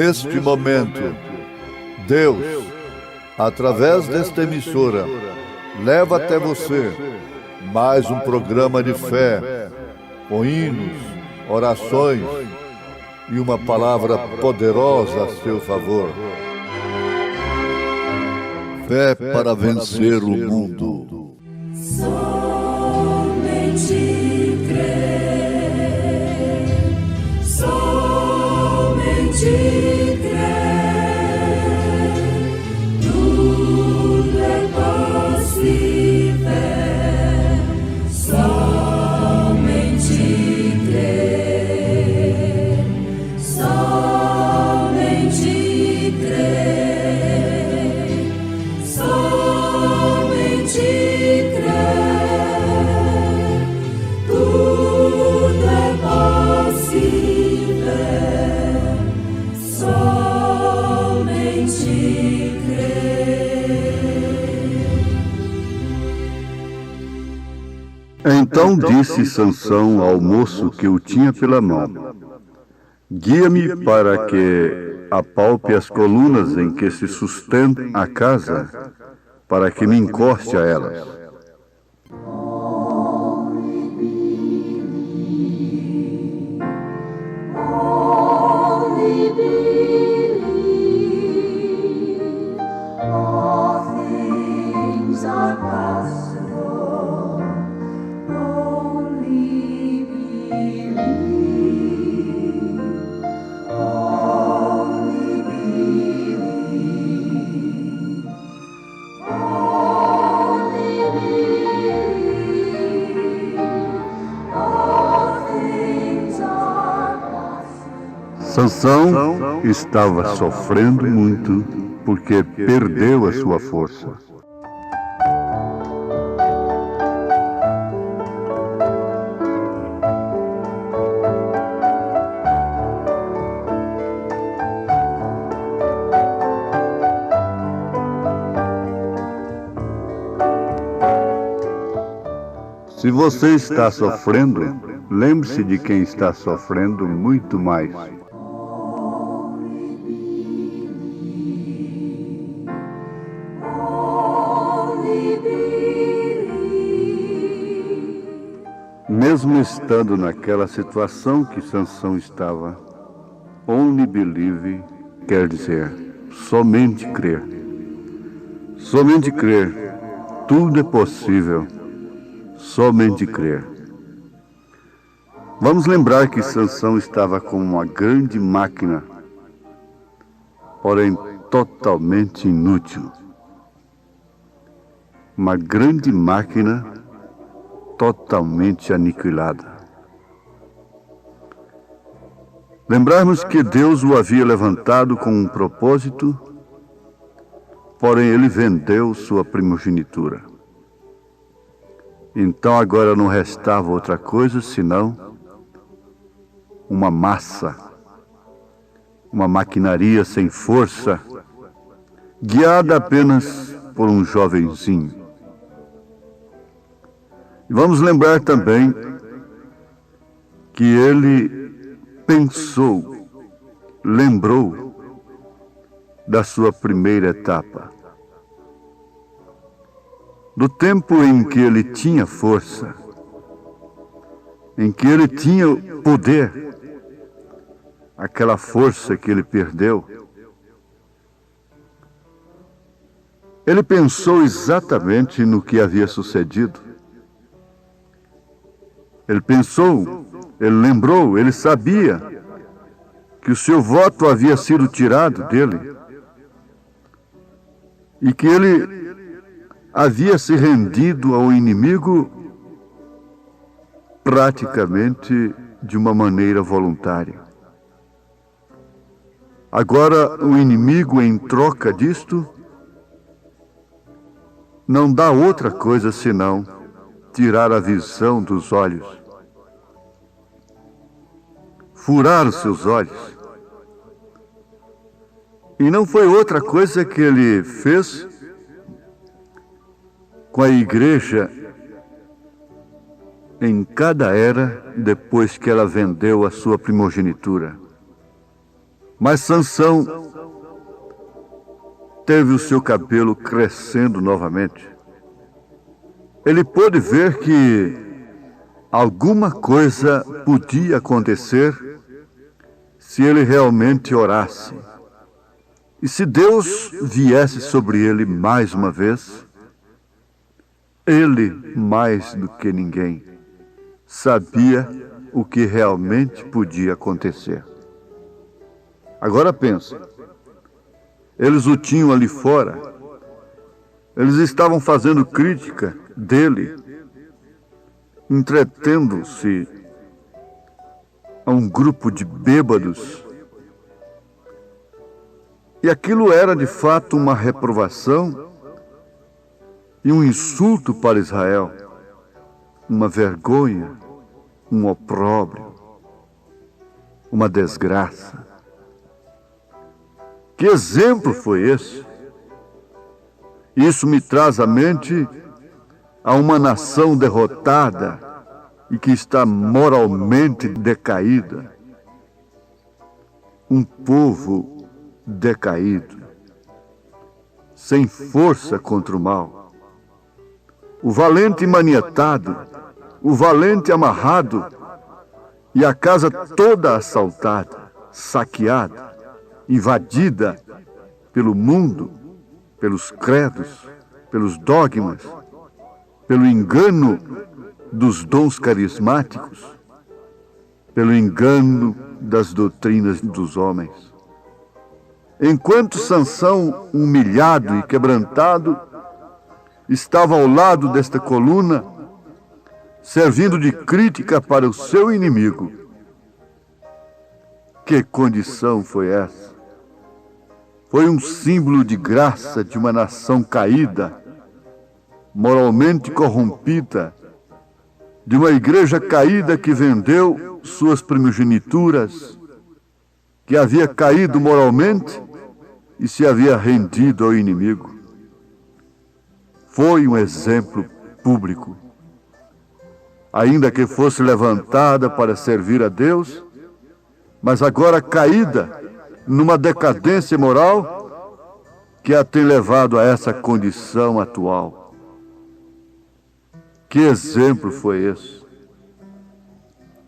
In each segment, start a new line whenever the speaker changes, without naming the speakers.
Neste momento, Deus, através desta emissora, leva até você mais um programa de fé, com hinos, orações e uma palavra poderosa a seu favor. Fé para vencer o mundo.
Somente crer, somente crer, tudo é possível, somente crer, somente crer, somente crer, tudo é possível, somente crer.
Então disse Sansão ao moço que o tinha pela mão: guia-me para que apalpe as colunas em que se sustenta a casa, para que me encoste a elas.
Only believe, all things are possible. Only believe, only believe, only believe, all things are possible.
Sansão estava sofrendo muito porque perdeu a sua força. Se você está sofrendo, lembre-se de quem está sofrendo muito mais.
Only believe,
Mesmo estando naquela situação que Sansão estava, only believe quer dizer somente crer. Somente crer. Tudo é possível. Somente crer. Vamos lembrar que Sansão estava como uma grande máquina, porém totalmente inútil. Uma grande máquina totalmente aniquilada. Lembrarmos que Deus o havia levantado com um propósito, porém ele vendeu sua primogenitura. Então agora não restava outra coisa senão uma massa, uma maquinaria sem força, guiada apenas por um jovenzinho. E vamos lembrar também que ele pensou, lembrou da sua primeira etapa. Do tempo em que ele tinha força, em que ele tinha poder, aquela força que ele perdeu, ele pensou exatamente no que havia sucedido. Ele pensou, ele lembrou, ele sabia que o seu voto havia sido tirado dele e que ele havia se rendido ao inimigo praticamente de uma maneira voluntária. Agora, o inimigo, em troca disto, não dá outra coisa senão tirar a visão dos olhos, furar os seus olhos. E não foi outra coisa que ele fez com a igreja em cada era depois que ela vendeu a sua primogenitura. Mas Sansão teve o seu cabelo crescendo novamente. Ele pôde ver que alguma coisa podia acontecer se ele realmente orasse. E se Deus viesse sobre ele mais uma vez, ele, mais do que ninguém, sabia o que realmente podia acontecer. Agora pensa, eles o tinham ali fora, eles estavam fazendo crítica dele, entretendo-se a um grupo de bêbados. E aquilo era de fato uma reprovação e um insulto para Israel, uma vergonha, um opróbrio, uma desgraça. Que exemplo foi esse? Isso me traz à mente a uma nação derrotada e que está moralmente decaída. Um povo decaído, sem força contra o mal. O valente maniatado, o valente amarrado e a casa toda assaltada, saqueada, invadida pelo mundo, pelos credos, pelos dogmas, pelo engano dos dons carismáticos, pelo engano das doutrinas dos homens. Enquanto Sansão, humilhado e quebrantado, estava ao lado desta coluna, servindo de crítica para o seu inimigo. Que condição foi essa? Foi um símbolo de graça de uma nação caída, moralmente corrompida, de uma igreja caída que vendeu suas primogenituras, que havia caído moralmente e se havia rendido ao inimigo. Foi um exemplo público. Ainda que fosse levantada para servir a Deus, mas agora caída numa decadência moral que a tem levado a essa condição atual. Que exemplo foi esse?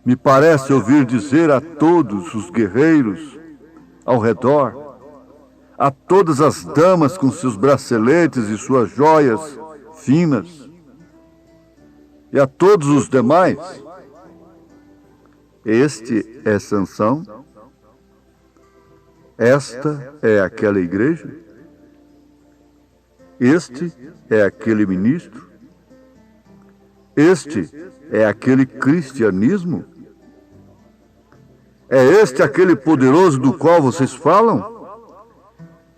Me parece ouvir dizer a todos os guerreiros ao redor, a todas as damas com seus braceletes e suas joias finas, e a todos os demais: este é Sansão? Esta é aquela igreja? Este é aquele ministro? Este é aquele cristianismo? É este aquele poderoso do qual vocês falam?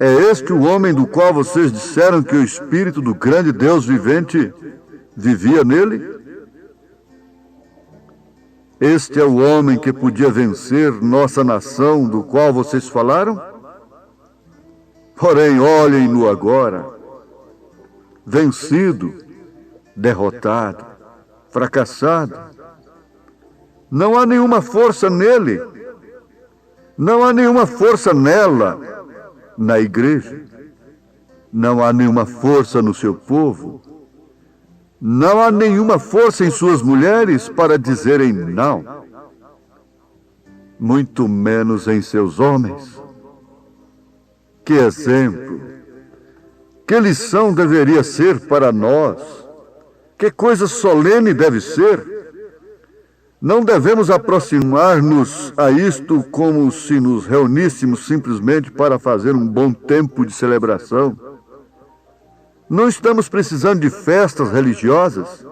É este o homem do qual vocês disseram que o Espírito do grande Deus vivente vivia nele? Este é o homem que podia vencer nossa nação, do qual vocês falaram? Porém, olhem-no agora, vencido, derrotado, fracassado. Não há nenhuma força nele, não há nenhuma força nela, na igreja. Não há nenhuma força no seu povo. Não há nenhuma força em suas mulheres para dizerem não. Muito menos em seus homens. Que exemplo! Que lição deveria ser para nós? Que coisa solene deve ser? Não devemos aproximar-nos a isto como se nos reuníssemos simplesmente para fazer um bom tempo de celebração. Não estamos precisando de festas religiosas,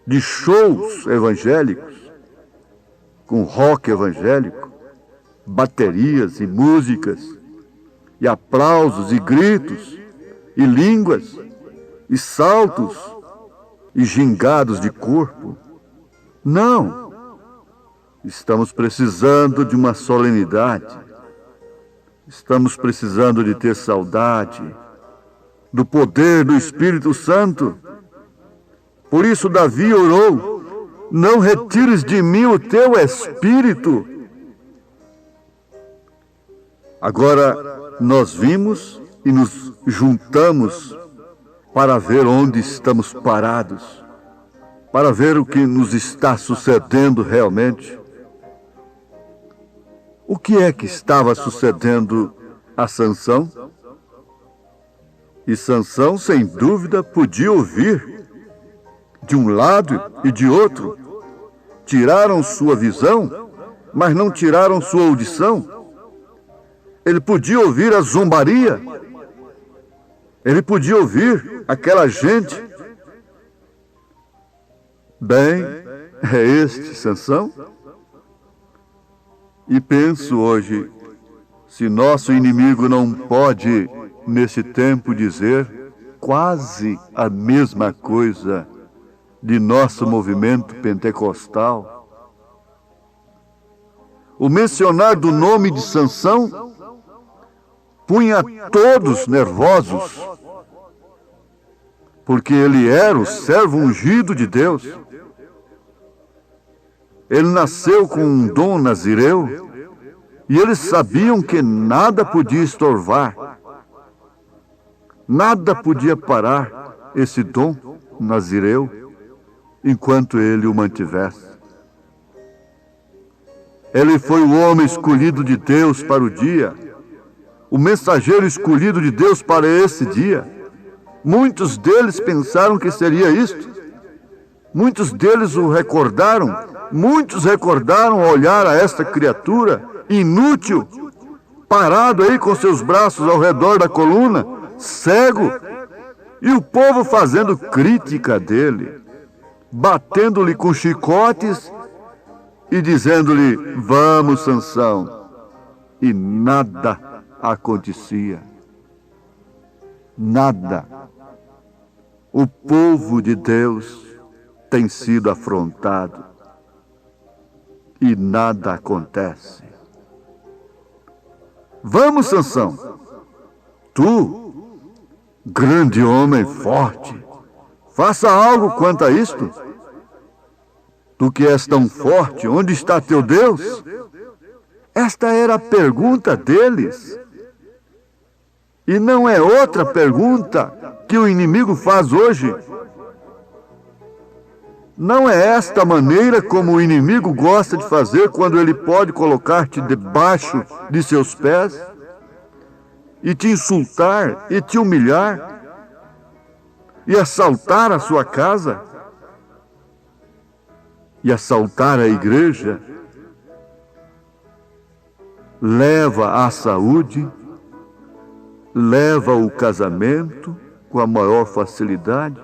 de shows evangélicos, com rock evangélico, baterias e músicas, e aplausos e gritos, e línguas, e saltos, e gingados de corpo. Não. Estamos precisando de uma solenidade. Estamos precisando de ter saudade do poder do Espírito Santo. Por isso Davi orou: não retires de mim o teu Espírito. Agora nós vimos e nos juntamos para ver onde estamos parados, para ver o que nos está sucedendo realmente. O que é que estava sucedendo a Sansão? E Sansão, sem dúvida, podia ouvir de um lado e de outro. Tiraram sua visão, mas não tiraram sua audição. Ele podia ouvir a zombaria. Ele podia ouvir aquela gente. Bem, é este Sansão? E penso hoje, se nosso inimigo não pode, nesse tempo, dizer quase a mesma coisa de nosso movimento pentecostal. O mencionar do nome de Sansão punha todos nervosos, porque ele era o servo ungido de Deus. Ele nasceu com um dom nazireu e eles sabiam que nada podia estorvar, nada podia parar esse dom nazireu enquanto ele o mantivesse. Ele foi o homem escolhido de Deus para o dia, o mensageiro escolhido de Deus para esse dia. Muitos deles pensaram que seria isto. Muitos deles o recordaram. Muitos recordaram olhar a esta criatura inútil, parado aí com seus braços ao redor da coluna, cego, e o povo fazendo crítica dele, batendo-lhe com chicotes e dizendo-lhe: vamos, Sansão. E nada acontecia. Nada. O povo de Deus tem sido afrontado e nada acontece. Vamos, Sansão. Tu, grande homem forte, faça algo quanto a isto. Tu que és tão forte, onde está teu Deus? Esta era a pergunta deles. E não é outra pergunta que o inimigo faz hoje. Não é esta maneira como o inimigo gosta de fazer quando ele pode colocar-te debaixo de seus pés e te insultar e te humilhar e assaltar a sua casa e assaltar a igreja. Leva a saúde, leva o casamento com a maior facilidade,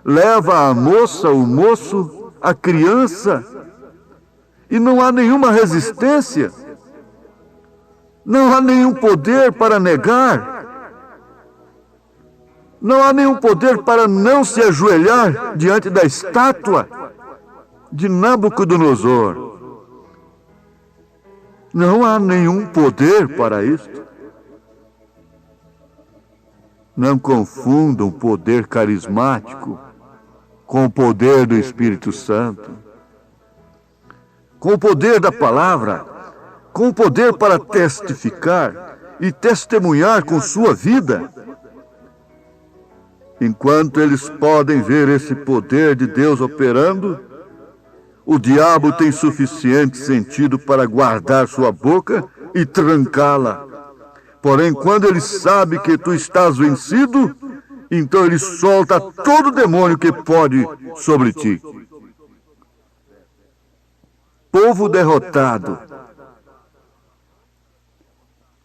leva a moça, o moço, a criança, e não há nenhuma resistência, não há nenhum poder para negar, não há nenhum poder para não se ajoelhar diante da estátua de Nabucodonosor. Não há nenhum poder para isto. Não confundam poder carismático com o poder do Espírito Santo, com o poder da palavra, com o poder para testificar e testemunhar com sua vida. Enquanto eles podem ver esse poder de Deus operando, o diabo tem suficiente sentido para guardar sua boca e trancá-la. Porém, quando ele sabe que tu estás vencido, então ele solta todo demônio que pode sobre ti. Povo derrotado,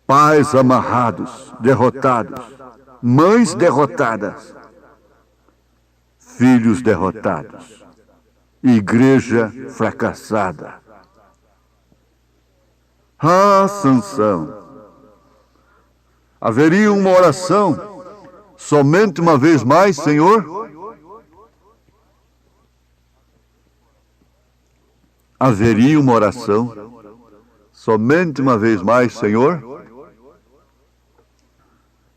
pais amarrados, derrotados, mães derrotadas, filhos derrotados, igreja fracassada. Ah, Sansão! Haveria uma oração, somente uma vez mais, Senhor? Haveria uma oração, somente uma vez mais, Senhor?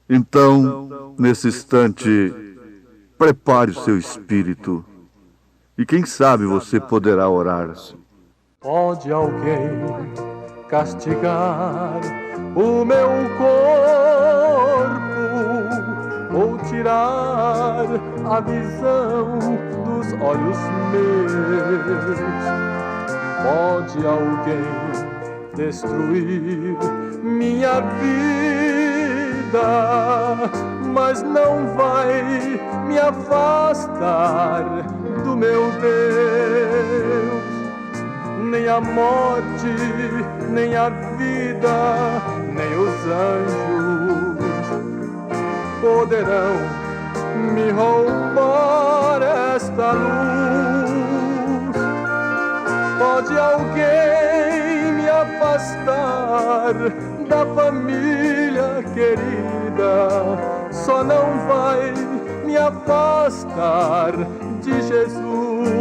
Então, nesse instante, prepare o seu espírito, e quem sabe você poderá orar assim.
Pode alguém castigar o meu corpo ou tirar a visão dos olhos meus. Pode alguém destruir minha vida, mas não vai me afastar do meu Deus. Nem a morte, nem a vida, nem os anjos poderão me roubar esta luz. Pode alguém me afastar da família querida, só não vai me afastar de Jesus.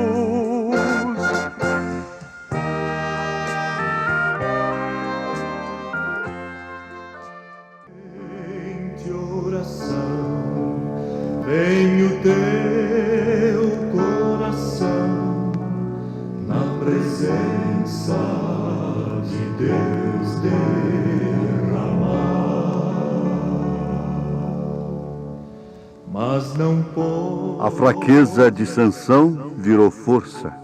Vem o teu coração na presença de Deus derramar, mas não pode.
A fraqueza de Sansão virou força,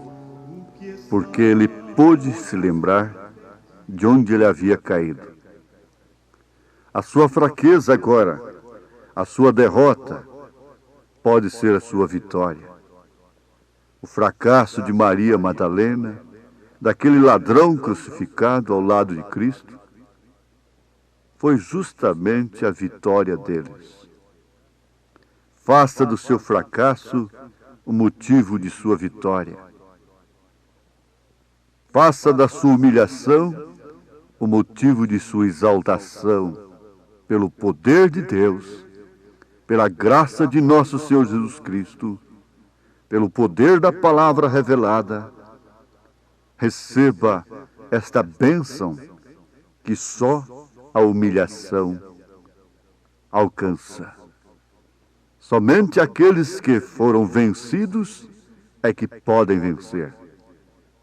porque ele pôde se lembrar de onde ele havia caído. A sua fraqueza agora, a sua derrota, pode ser a sua vitória. O fracasso de Maria Madalena, daquele ladrão crucificado ao lado de Cristo, foi justamente a vitória deles. Faça do seu fracasso o motivo de sua vitória. Faça da sua humilhação o motivo de sua exaltação, pelo poder de Deus, pela graça de nosso Senhor Jesus Cristo, pelo poder da palavra revelada. Receba esta bênção que só a humilhação alcança. Somente aqueles que foram vencidos é que podem vencer.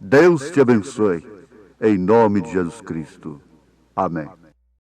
Deus te abençoe, em nome de Jesus Cristo. Amém.